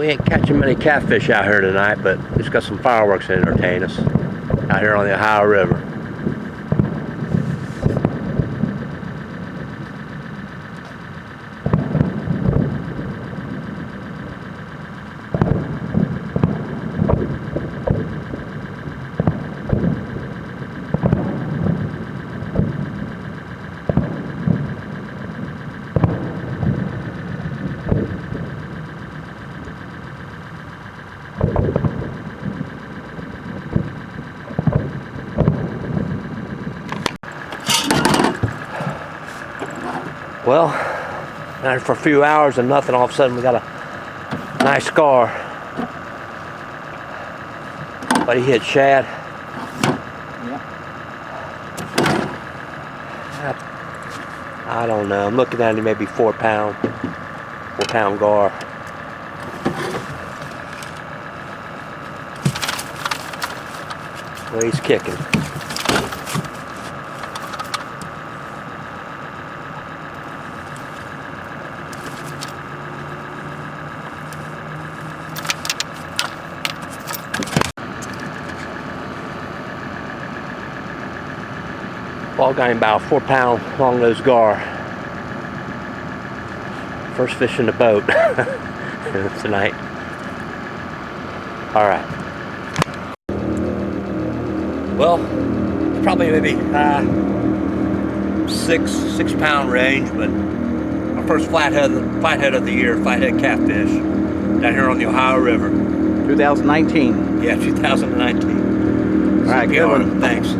We ain't catching many catfish out here tonight, but just got some fireworks to entertain us out here on the Ohio River. Well, for a few hours and nothing, all of a sudden we got a nice gar. But he hit shad. Yeah. I don't know. I'm looking at it, maybe 4 pound gar. Well, he's kicking. Ball got him about a 4 pound long nose gar. First fish in the boat tonight. All right. Well, probably maybe 6 pound range, but our first flathead of the year, flathead catfish, down here on the Ohio River. 2019. Yeah, 2019. All right, good one. Thanks.